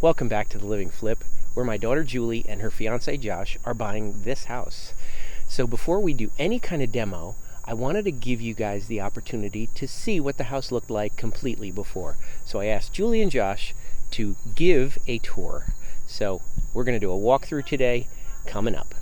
Welcome back to The Living Flip, where my daughter Julie and her fiance Josh are buying this house. So before we do any kind of demo, I wanted to give you guys the opportunity to see what the house looked like completely before. So I asked Julie and Josh to give a tour. So we're going to do a walkthrough today, coming up.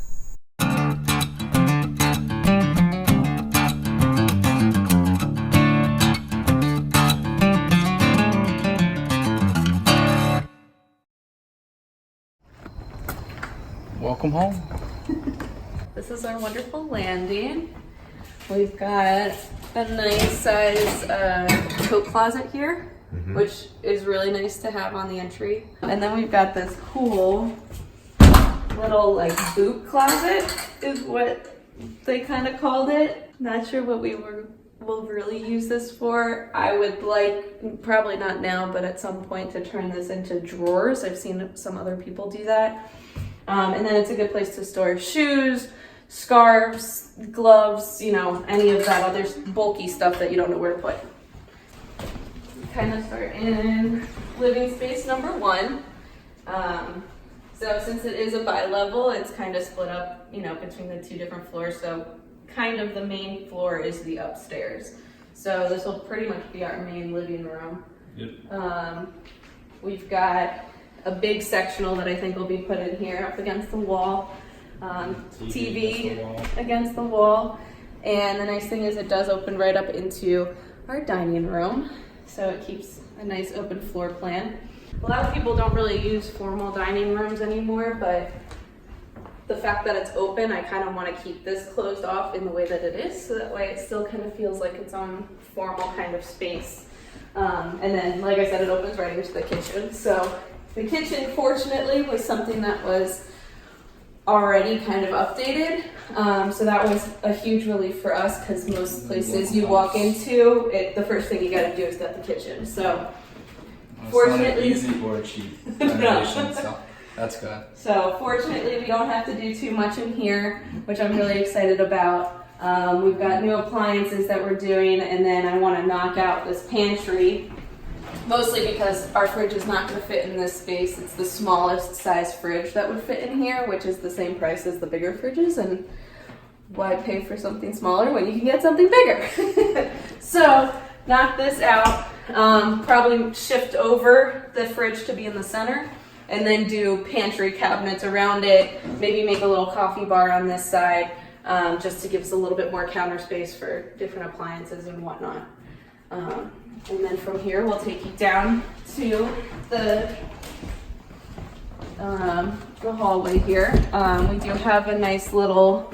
Welcome home. This is our wonderful landing. We've got a nice size coat closet here, which is really nice to have on the entry. And then we've got this cool little like boot closet is what they kind of called it. Not sure what we'll really use this for. I would like, probably not now, but at some point to turn this into drawers. I've seen some other people do that. And then it's a good place to store shoes, scarves, gloves, you know, any of that other bulky stuff that you don't know where to put. Kind of start in living space number 1. So since it is a bi-level, it's kind of split up, you know, between the 2 different floors. So kind of the main floor is the upstairs. So this will pretty much be our main living room. Yep. We've got a big sectional that I think will be put in here up against the wall. TV against the wall. And the nice thing is it does open right up into our dining room. So it keeps a nice open floor plan. A lot of people don't really use formal dining rooms anymore, but the fact that it's open, I kind of want to keep this closed off in the way that it is, so that way it still kind of feels like its own formal kind of space. And then, like I said, it opens right into the kitchen. So the kitchen, fortunately, was something that was already kind of updated. So that was a huge relief for us, because most places you walk into, the first thing you got to do is get the kitchen. So fortunately, it's not easy or cheap renovation, so that's good. So fortunately, we don't have to do too much in here, which I'm really excited about. We've got new appliances that we're doing, and then I want to knock out this pantry, mostly because our fridge is not going to fit in this space. It's the smallest size fridge that would fit in here, which is the same price as the bigger fridges, and why pay for something smaller when you can get something bigger? So knock this out, probably shift over the fridge to be in the center, and then do pantry cabinets around it, maybe make a little coffee bar on this side, just to give us a little bit more counter space for different appliances and whatnot. And then from here, we'll take you down to the hallway here. We do have a nice little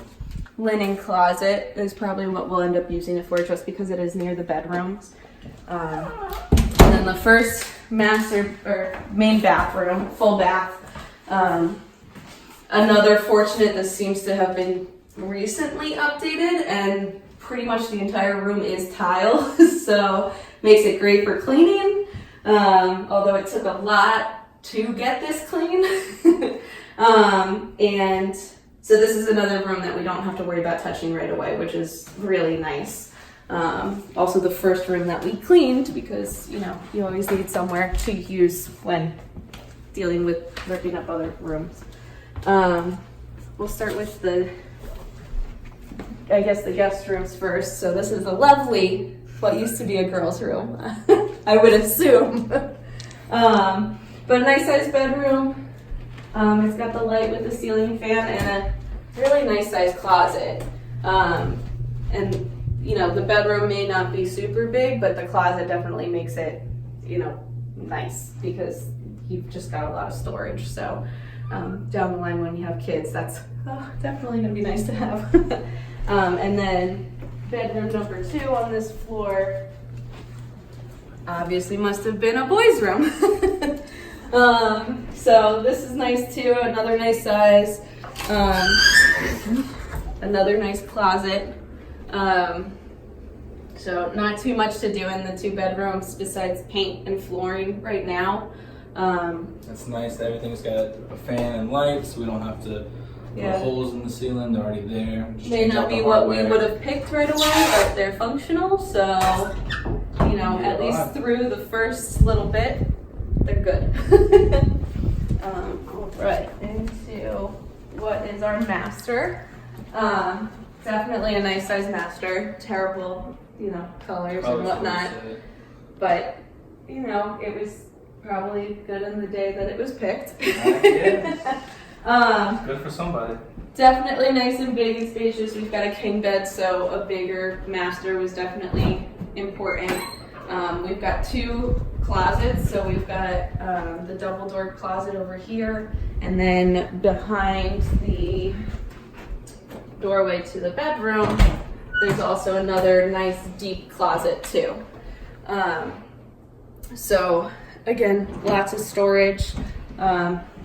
linen closet. Is probably what we'll end up using it for, just because it is near the bedrooms. And then the first main bathroom, full bath. Another fortunate, this seems to have been recently updated, and pretty much the entire room is tile, so makes it great for cleaning, although it took a lot to get this clean. And so this is another room that we don't have to worry about touching right away, which is really nice. Also the first room that we cleaned, because you know, you always need somewhere to use when dealing with ripping up other rooms. We'll start with the guest rooms first. So this is a lovely, what used to be a girl's room, I would assume. But a nice sized bedroom. It's got the light with the ceiling fan and a really nice sized closet. And you know, the bedroom may not be super big, but the closet definitely makes it, you know, nice, because you've just got a lot of storage. So down the line when you have kids, that's definitely going to be nice to have. And then bedroom number 2 on this floor obviously must have been a boys' room. So this is nice too, another nice size, another nice closet. So not too much to do in the 2 bedrooms besides paint and flooring right now. It's nice that everything's got a fan and lights, so we don't have to put holes in the ceiling. They're already there. Just may not be what we would have picked right away, but they're functional. So, you know, at least through the first little bit, they're good. our master. Definitely a nice size master. Terrible, colors and whatnot. But, it was probably good in the day that it was picked. Good for somebody. Definitely nice and big and spacious. We've got a king bed, so a bigger master was definitely important. We've got 2 closets, so we've got the double door closet over here, and then behind the doorway to the bedroom, there's also another nice deep closet too. So again, lots of storage.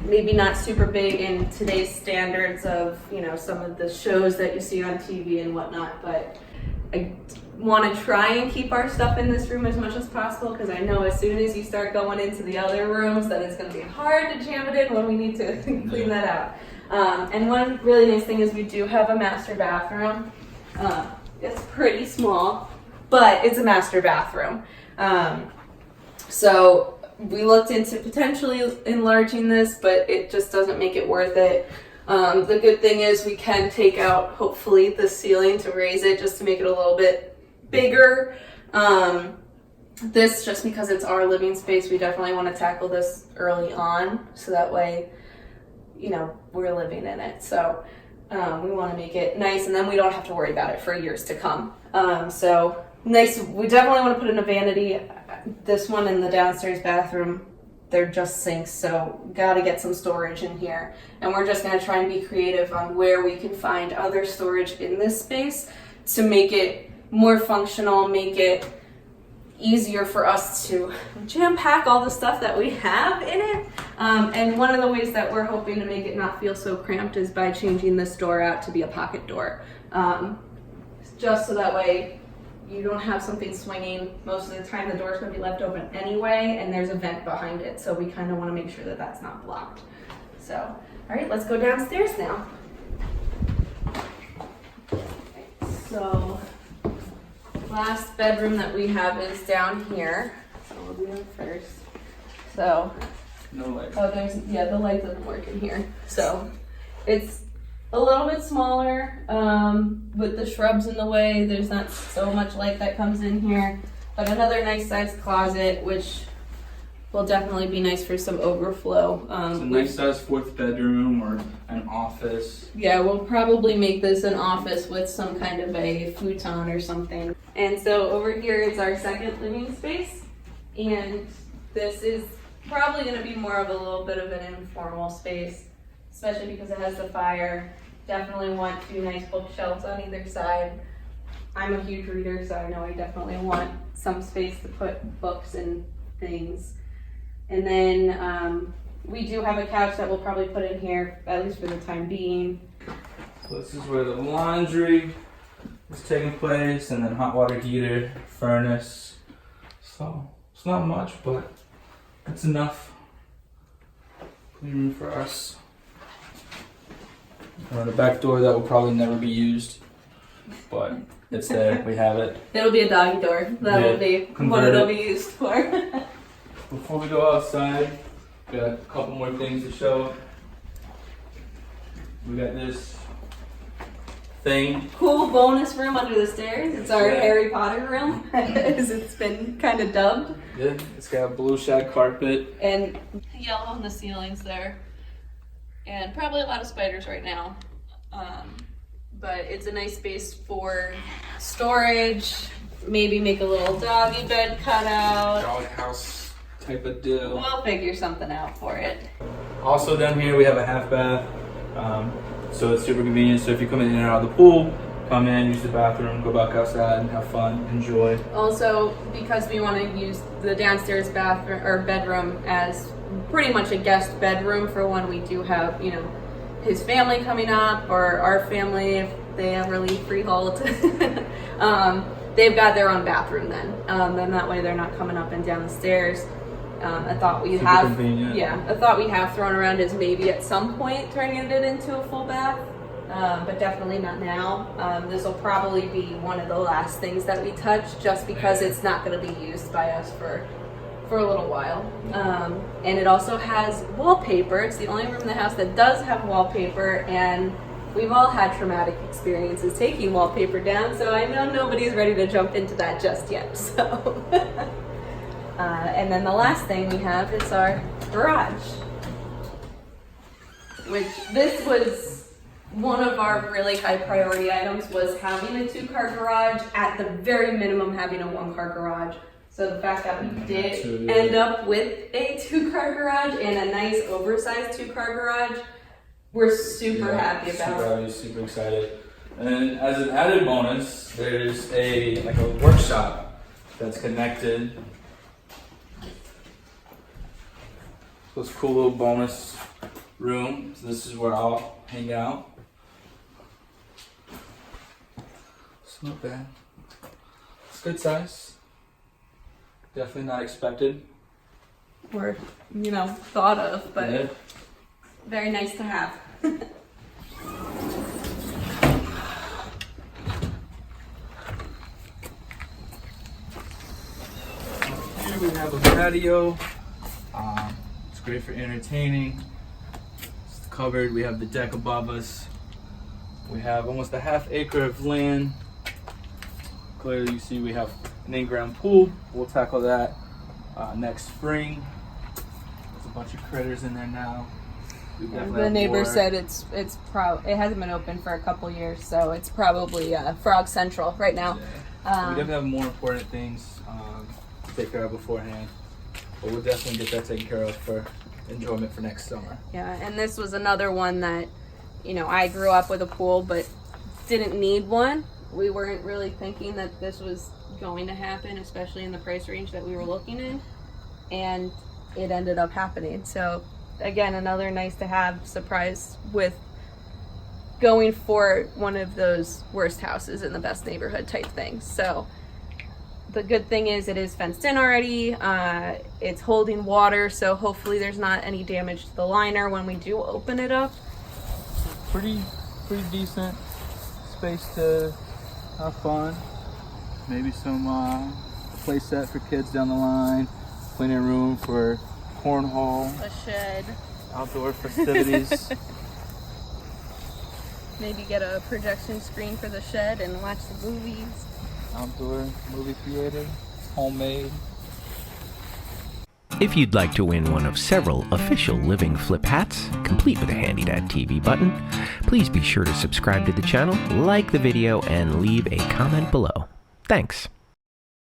Maybe not super big in today's standards of, some of the shows that you see on TV and whatnot, but I want to try and keep our stuff in this room as much as possible, because I know as soon as you start going into the other rooms, then it's going to be hard to jam it in when we need to clean that out. And one really nice thing is we do have a master bathroom. It's pretty small, but it's a master bathroom. So we looked into potentially enlarging this, but it just doesn't make it worth it. The good thing is we can take out, hopefully, the ceiling to raise it just to make it a little bit bigger. This, just because it's our living space, we definitely want to tackle this early on, so that way, we're living in it. So we want to make it nice, and then we don't have to worry about it for years to come. So nice. We definitely want to put in a vanity. This one in the downstairs bathroom, they're just sinks, so got to get some storage in here. And we're just going to try and be creative on where we can find other storage in this space to make it more functional, make it easier for us to jam pack all the stuff that we have in it. And one of the ways that we're hoping to make it not feel so cramped is by changing this door out to be a pocket door. Just so that way you don't have something swinging. Most of the time the door's going to be left open anyway, and there's a vent behind it, so we kind of want to make sure that that's not blocked. So, all right, let's go downstairs now. So, last bedroom that we have is down here. So we'll do that first. So, no light. Oh, the light doesn't work in here. So, it's a little bit smaller, with the shrubs in the way. There's not so much light that comes in here, but another nice sized closet, which will definitely be nice for some overflow. It's a nice sized 4th bedroom or an office. Yeah, we'll probably make this an office with some kind of a futon or something. And so over here is our second living space, and this is probably going to be more of a little bit of an informal space, especially because it has the fire. Definitely want 2 nice bookshelves on either side. I'm a huge reader, so I know I definitely want some space to put books and things. And then we do have a couch that we'll probably put in here, at least for the time being. So this is where the laundry is taking place, and then hot water heater, furnace. So it's not much, but it's enough. Clean room for us. The back door that will probably never be used, but it's there. We have it. It'll be a doggy door. That'll be what it'll be used for. Before we go outside, we got a couple more things to show. We got this thing. Cool bonus room under the stairs. It's our Harry Potter room, as it's been kind of dubbed. Yeah, it's got a blue shag carpet. And yellow on the ceilings there. And probably a lot of spiders right now. But it's a nice space for storage. Maybe make a little doggy bed cutout. Doghouse type of deal. We'll figure something out for it. Also down here we have a half bath. So it's super convenient. So if you come in and out of the pool, come in, use the bathroom, go back outside and have fun, enjoy. Also, because we want to use the downstairs bathroom or bedroom as pretty much a guest bedroom for when we do have, his family coming up, or our family if they ever leave Freehold. They've got their own bathroom then. Then that way they're not coming up and down the stairs. A thought we have thrown around is maybe at some point turning it into a full bath, but definitely not now. This will probably be one of the last things that we touch, just because it's not going to be used by us for a little while. And it also has wallpaper. It's the only room in the house that does have wallpaper, and we've all had traumatic experiences taking wallpaper down, so I know nobody's ready to jump into that just yet. So, and then the last thing we have is our garage, which this was one of our really high priority items, was having a 2-car garage, at the very minimum having a 1-car garage. So the fact that we did end up with a 2-car garage and a nice oversized 2-car garage, we're super happy about. Super excited. And as an added bonus, there's a workshop that's connected. So it's a cool little bonus room. So this is where I'll hang out. It's not bad. It's good size. Definitely not expected. Or, thought of, but Yeah. very nice to have. Here we have a patio. It's great for entertaining. It's covered. We have the deck above us. We have almost a ½ acre of land. Clearly, you see we have an in-ground pool. We'll tackle that next spring. There's a bunch of critters in there now. The neighbor said it hasn't been open for a couple years, so it's probably Frog Central right now. Yeah. We definitely have more important things to take care of beforehand, but we'll definitely get that taken care of for enjoyment for next summer. Yeah, and this was another one that, I grew up with a pool, but didn't need one. We weren't really thinking that this was going to happen, especially in the price range that we were looking in, and it ended up happening. So again, another nice to have surprise with going for one of those worst houses in the best neighborhood type things. So the good thing is it is fenced in already. It's holding water, so hopefully there's not any damage to the liner when we do open it up. Pretty decent space to have fun. Maybe some play set for kids down the line. Plenty of room for cornhole. A shed. Outdoor festivities. Maybe get a projection screen for the shed and watch the movies. Outdoor movie theater. Homemade. If you'd like to win one of several official Living Flip hats, complete with a HandyDadTV button, please be sure to subscribe to the channel, like the video, and leave a comment below. Thanks.